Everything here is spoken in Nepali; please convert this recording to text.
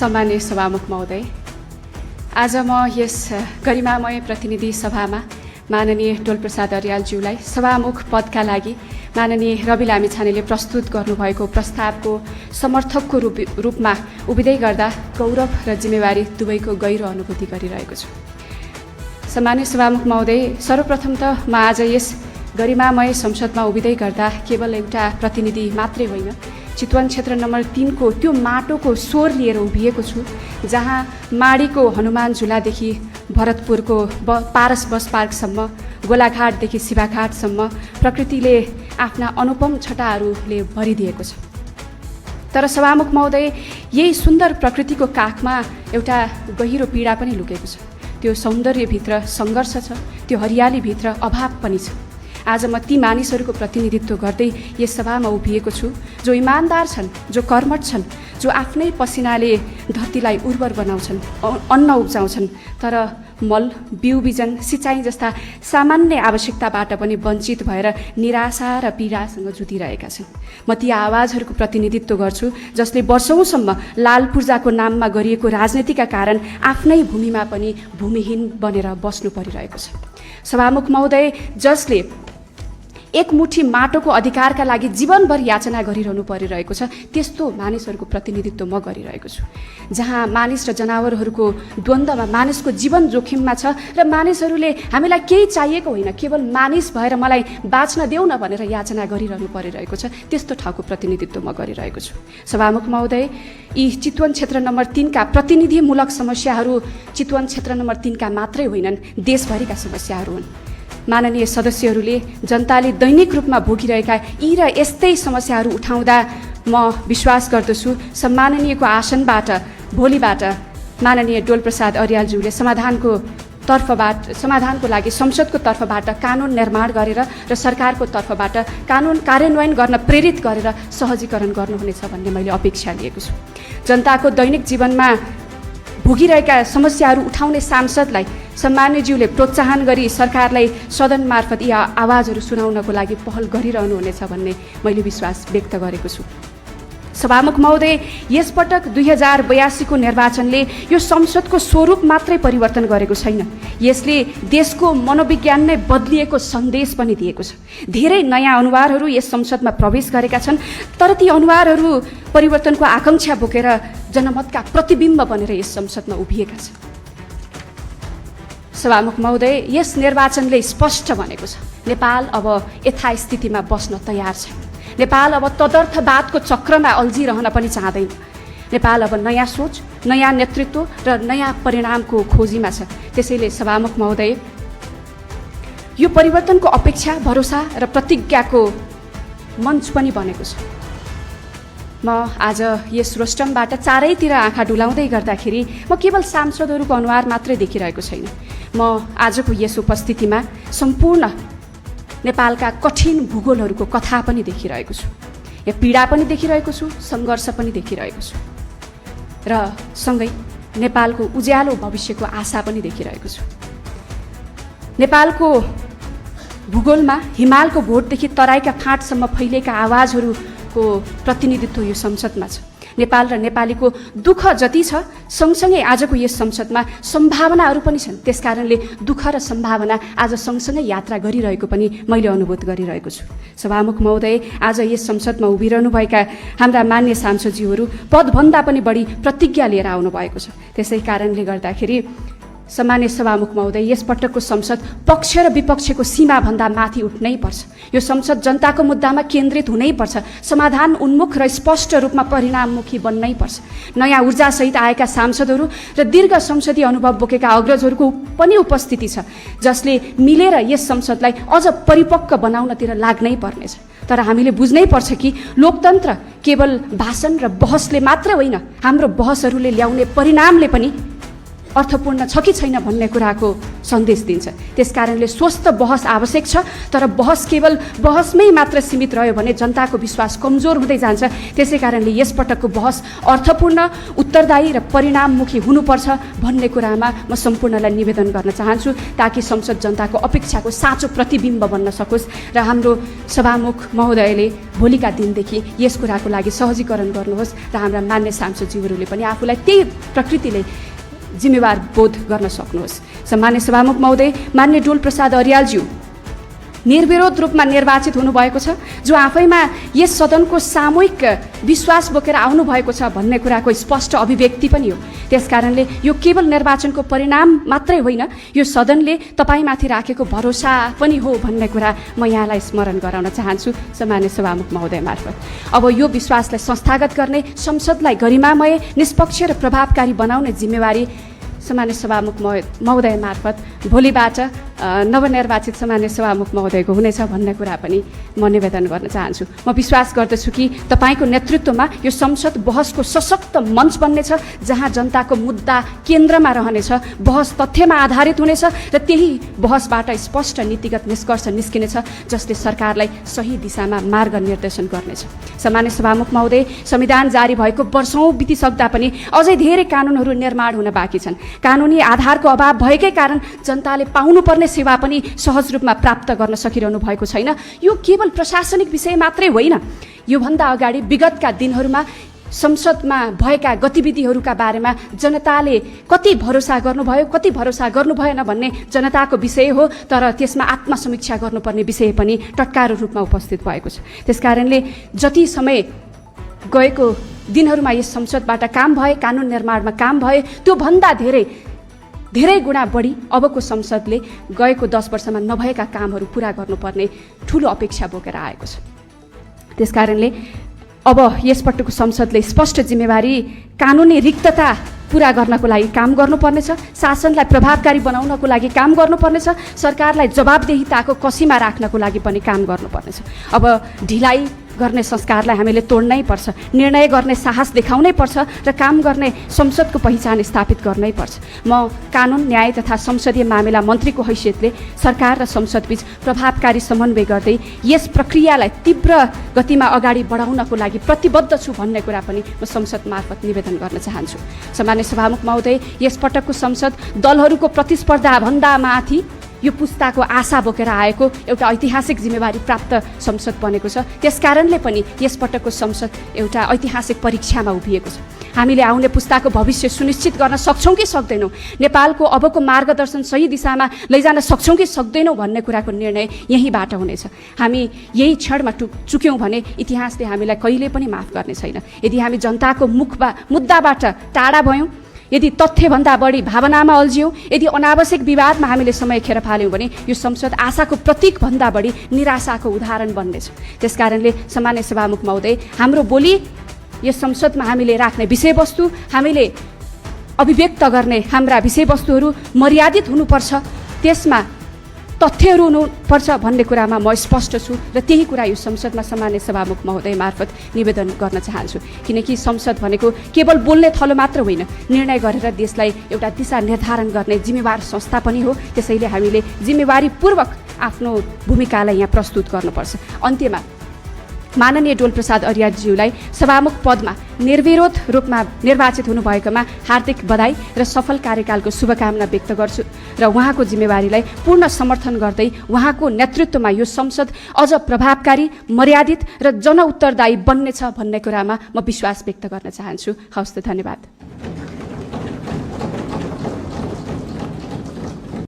सम्माननीय सभामुख महोदय, आज म यस गरिमामय प्रतिनिधि सभामा माननीय डोलप्रसाद अर्यालज्यूलाई सभामुख पदका लागि माननीय रवि लामिछानेले प्रस्तुत गर्नुभएको प्रस्तावको समर्थकको रूपमा उभिँदै गर्दा गौरव र जिम्मेवारी दुवैको गहिरो अनुभूति गरिरहेको छु। सम्माननीय सभामुख महोदय, सर्वप्रथम त म आज यस गरिमामय संसदमा उभिँदै गर्दा केवल एउटा प्रतिनिधि मात्रै होइन, चितवन क्षेत्र नम्बर 3 को त्यो माटोको स्वर लिएर उभिएको छु, जहाँ माडीको हनुमान झुलादेखि भरतपुरको पारस बस पार्कसम्म, गोलाघाटदेखि शिवाघाटसम्म प्रकृतिले आफ्ना अनुपम छटाहरूले भरिदिएको छ। तर सभामुख महोदय, यही सुन्दर प्रकृतिको काखमा एउटा गहिरो पीडा पनि लुकेको छ। त्यो सौन्दर्यभित्र सङ्घर्ष छ, त्यो हरियालीभित्र अभाव पनि छ। आज म ती मानिसहरूको प्रतिनिधित्व गर्दै यस सभामा उभिएको छु, जो इमान्दार छन्, जो कर्मठ छन्, जो आफ्नै पसिनाले धरतीलाई उर्वर बनाउँछन्, अन्न उब्जाउँछन्, तर मल, बिउ बिजन, सिँचाइ जस्ता सामान्य आवश्यकताबाट पनि वञ्चित भएर निराशा र पीडासँग जुधिरहेका छन्। म ती आवाजहरूको प्रतिनिधित्व गर्छु, जसले वर्षौँसम्म लाल पूर्जाको नाममा गरिएको राजनीतिका कारण आफ्नै भूमिमा पनि भूमिहीन बनेर बस्नु परिरहेको छ। सभामुख महोदय, जसले एक मुठी माटोको अधिकारका लागि जीवनभर याचना गरिरहनु परिरहेको छ, त्यस्तो मानिसहरूको प्रतिनिधित्व म गरिरहेको छु। जहाँ मानिस र जनावरहरूको द्वन्द्वमा मानिसको जीवन जोखिममा छ र मानिसहरूले हामीलाई केही चाहिएको होइन, केवल मानिस भएर मलाई बाँच्न देऊ न भनेर याचना गरिरहनु परिरहेको छ, त्यस्तो ठाउँको प्रतिनिधित्व म गरिरहेको छु। सभामुख महोदय, यी चितवन क्षेत्र नम्बर 3 का प्रतिनिधिमूलक समस्याहरू चितवन क्षेत्र नम्बर 3 का मात्रै होइनन्, देशभरिका समस्याहरू हुन्। माननीय सदस्यहरूले जनताले दैनिक रूपमा भोगिरहेका यी र यस्तै समस्याहरू उठाउँदा म विश्वास गर्दछु सम्माननीयको आसनबाट भोलिबाट माननीय डोलप्रसाद अर्यालज्यूले समाधानको लागि संसदको तर्फबाट कानुन निर्माण गरेर र सरकारको तर्फबाट कानुन कार्यान्वयन गर्न प्रेरित गरेर सहजीकरण गर्नुहुनेछ भन्ने मैले अपेक्षा लिएको छु। जनताको दैनिक जीवनमा भोगिरहेका समस्याहरू उठाउने सांसदलाई सम्माननीयज्यूले प्रोत्साहन गरी सरकारलाई सदन मार्फत यी आवाजहरू सुनाउनको लागि पहल गरिरहनुहुनेछ भन्ने मैले विश्वास व्यक्त गरेको छु। सभामुख महोदय, यसपटक 2082 को निर्वाचनले यो संसदको स्वरूप मात्रै परिवर्तन गरेको छैन, यसले देशको मनोविज्ञान नै बदलिएको सन्देश पनि दिएको छ। धेरै नयाँ अनुहारहरू यस संसदमा प्रवेश गरेका छन्, तर ती अनुहारहरू परिवर्तनको आकांक्षा बोकेर जनमतका प्रतिबिम्ब बनेर यस संसदमा उभिएका छन्। सभामुख महोदय, यस निर्वाचनले स्पष्ट भनेको छ, नेपाल अब यथास्थितिमा बस्न तयार छ। नेपाल अब तदर्थवादको चक्रमा अल्झिरहन पनि चाहँदैन। नेपाल अब नयाँ सोच, नयाँ नेतृत्व र नयाँ परिणामको खोजीमा छ। त्यसैले सभामुख महोदय, यो परिवर्तनको अपेक्षा, भरोसा र प्रतिज्ञाको मञ्च पनि बनेको छ। म आज यस रोस्टमबाट चारैतिर आँखा डुलाउँदै गर्दाखेरि म केवल सांसदहरूको अनुहार मात्रै देखिरहेको छैन, म आजको यस उपस्थितिमा सम्पूर्ण नेपालका कठिन भूगोलहरूको कथा पनि देखिरहेको छु। यहाँ पीडा पनि देखिरहेको छु, सङ्घर्ष पनि देखिरहेको छु र सँगै नेपालको उज्यालो भविष्यको आशा पनि देखिरहेको छु। नेपालको भूगोलमा हिमालको भोटदेखि तराईका फाँटसम्म फैलिएका आवाजहरूको प्रतिनिधित्व यो संसदमा छ। नेपाल र नेपालीको दुःख जति छ, सँगसँगै आजको यस संसदमा सम्भावनाहरू पनि छन्। त्यसकारणले दुःख र सम्भावना आज सँगसँगै यात्रा गरिरहेको पनि मैले अनुभूत गरिरहेको छु। सभामुख महोदय, आज यस संसदमा उभिरहनुभएका हाम्रा मान्य सांसदज्यूहरू पदभन्दा पनि बढी प्रतिज्ञा लिएर आउनुभएको छ। त्यसै कारणले गर्दाखेरि सम्मान्य सभामुख महोदय, यसपटकको संसद पक्ष र विपक्षको सीमाभन्दा माथि उठ्नै पर्छ। यो संसद जनताको मुद्दामा केन्द्रित हुनैपर्छ, समाधान उन्मुख र स्पष्ट रूपमा परिणाममुखी बन्नै पर्छ। नयाँ ऊर्जासहित आएका सांसदहरू र दीर्घ संसदीय अनुभव बोकेका अग्रजहरूको पनि उपस्थिति छ, जसले मिलेर यस संसदलाई अझ परिपक्व बनाउनतिर लाग्नै पर्नेछ। तर हामीले बुझ्नै पर्छ कि लोकतन्त्र केवल भाषण र बहसले मात्र होइन, हाम्रो बहसहरूले ल्याउने परिणामले पनि अर्थपूर्ण छ कि छैन भन्ने कुराको सन्देश दिन्छ। त्यसकारणले स्वस्थ बहस आवश्यक छ, तर बहस केवल बहसमै मात्र सीमित रह्यो भने जनताको विश्वास कमजोर हुँदै जान्छ। त्यसै कारणले यसपटकको बहस अर्थपूर्ण, उत्तरदायी र परिणाममुखी हुनुपर्छ भन्ने कुरामा म सम्पूर्णलाई निवेदन गर्न चाहन्छु, ताकि संसद जनताको अपेक्षाको साँचो प्रतिबिम्ब बन्न सकोस् र हाम्रो सभामुख महोदयले भोलिका दिनदेखि यस कुराको लागि सहजीकरण गर्नुहोस् र हाम्रा मान्य सांसदज्यूहरूले पनि आफूलाई त्यही प्रकृतिले जिम्मेवार बोध गर्न सक्नुहोस्। सम्मान्य सभामुख महोदय, मान्य डोल प्रसाद अर्यालज्यू निर्विरोध रूपमा निर्वाचित हुनुभएको छ, जो आफैमा यस सदनको सामूहिक विश्वास बोकेर आउनुभएको छ भन्ने कुराको स्पष्ट अभिव्यक्ति पनि हो। त्यसकारणले यो केवल निर्वाचनको परिणाम मात्रै होइन, यो सदनले तपाईँमाथि राखेको भरोसा पनि हो भन्ने कुरा म यहाँलाई स्मरण गराउन चाहन्छु सम्मान्य सभामुख महोदय मार्फत। अब यो विश्वासलाई संस्थागत गर्ने, संसदलाई गरिमामय, निष्पक्ष र प्रभावकारी बनाउने जिम्मेवारी सम्मान्य सभामुख महोदय मार्फत भोलिबाट नवनिर्वाचित सम्मान्य सभामुख महोदयको हुनेछ भन्ने कुरा पनि म निवेदन गर्न चाहन्छु। म विश्वास गर्दछु कि तपाईँको नेतृत्वमा यो संसद बहसको सशक्त मञ्च बन्नेछ, जहाँ जनताको मुद्दा केन्द्रमा रहनेछ, बहस तथ्यमा आधारित हुनेछ र त्यही बहसबाट स्पष्ट नीतिगत निष्कर्ष निस्किनेछ, जसले सरकारलाई सही दिशामा मार्ग निर्देशन गर्नेछ। सम्मान्य सभामुख महोदय, संविधान जारी भएको वर्षौँ बितिसक्दा पनि अझै धेरै कानुनहरू निर्माण हुन बाँकी छन्। कानुनी आधारको अभाव भएकै कारण जनताले पाउनुपर्ने सेवा पनि सहज रूपमा प्राप्त गर्न सकिरहनु भएको छैन। यो केवल प्रशासनिक विषय मात्रै होइन, योभन्दा अगाडि विगतका दिनहरूमा संसदमा भएका गतिविधिहरूका बारेमा जनताले कति भरोसा गर्नुभयो, कति भरोसा गर्नु भएन भन्ने जनताको विषय हो, तर त्यसमा आत्मसमीक्षा गर्नुपर्ने विषय पनि टटकारो रूपमा उपस्थित भएको छ। त्यसकारणले जति समय गएको दिनहरूमा यस संसदबाट काम भए, कानुन निर्माणमा काम भए, त्योभन्दा धेरै गुणा बढी अबको संसदले गएको 10 वर्षमा नभएका कामहरू पुरा गर्नुपर्ने ठुलो अपेक्षा बोकेर आएको छ। त्यसकारणले अब यसपटकको संसदले स्पष्ट जिम्मेवारी कानुनी रिक्तता पुरा गर्नको लागि काम गर्नुपर्नेछ, शासनलाई प्रभावकारी बनाउनको लागि काम गर्नुपर्नेछ, सरकारलाई जवाबदेहिताको कसीमा राख्नको लागि पनि काम गर्नुपर्नेछ। अब ढिलाइ गर्ने संस्कारलाई हामीले तोड्नै पर्छ, निर्णय गर्ने साहस देखाउनै पर्छ र काम गर्ने संसदको पहिचान स्थापित गर्नै पर्छ। म कानुन, न्याय तथा संसदीय मामिला मन्त्रीको हैसियतले सरकार र संसदबीच प्रभावकारी समन्वय गर्दै यस प्रक्रियालाई तीव्र गतिमा अगाडि बढाउनको लागि प्रतिबद्ध छु भन्ने कुरा पनि म संसद मार्फत निवेदन गर्न चाहन्छु। सम्मान्य सभामुख महोदय, यसपटकको संसद दलहरूको प्रतिस्पर्धा भन्दा माथि यो पुस्ताको आशा बोकेर आएको एउटा ऐतिहासिक जिम्मेवारी प्राप्त संसद बनेको छ। त्यसकारणले पनि यसपटकको संसद एउटा ऐतिहासिक परीक्षामा उभिएको छ। हामीले आउने पुस्ताको भविष्य सुनिश्चित गर्न सक्छौँ कि सक्दैनौँ, नेपालको अबको मार्गदर्शन सही दिशामा लैजान सक्छौँ कि सक्दैनौँ भन्ने कुराको निर्णय यहीँबाट हुनेछ। हामी यही क्षणमा चुक्यौँ भने इतिहासले हामीलाई कहिले पनि माफ गर्ने छैन। यदि हामी जनताको मुद्दाबाट टाढा भयौँ, यदि तथ्यभन्दा बढी भावनामा अल्झियौँ, यदि अनावश्यक विवादमा हामीले समय खेर फाल्यौँ भने यो संसद आशाको प्रतीकभन्दा बढी निराशाको उदाहरण बन्नेछ। त्यसकारणले सम्मान्य सभामुख महोदय, हाम्रो बोली यस संसदमा हामीले राख्ने विषयवस्तु, हामीले अभिव्यक्त गर्ने हाम्रा विषयवस्तुहरू मर्यादित हुनुपर्छ, त्यसमा तथ्यहरू हुनुपर्छ भन्ने कुरामा म स्पष्ट छु र त्यही कुरा यो संसदमा सम्मान्य सभामुख महोदय मार्फत निवेदन गर्न चाहन्छु। किनकि संसद भनेको केवल बोल्ने थलो मात्र होइन, निर्णय गरेर देशलाई एउटा दिशा निर्धारण गर्ने जिम्मेवार संस्था पनि हो। त्यसैले हामीले जिम्मेवारीपूर्वक आफ्नो भूमिकालाई यहाँ प्रस्तुत गर्नुपर्छ। अन्त्यमा माननीय डोल प्रसाद अर्यालज्यूलाई सभामुख पदमा निर्विरोध रूपमा निर्वाचित हुनुभएकोमा हार्दिक बधाई र सफल कार्यकालको शुभकामना व्यक्त गर्छु र उहाँको जिम्मेवारीलाई पूर्ण समर्थन गर्दै उहाँको नेतृत्वमा यो संसद अझ प्रभावकारी, मर्यादित र जनउत्तरदायी बन्नेछ भन्ने कुरामा म विश्वास व्यक्त गर्न चाहन्छु। हवस् त, धन्यवाद।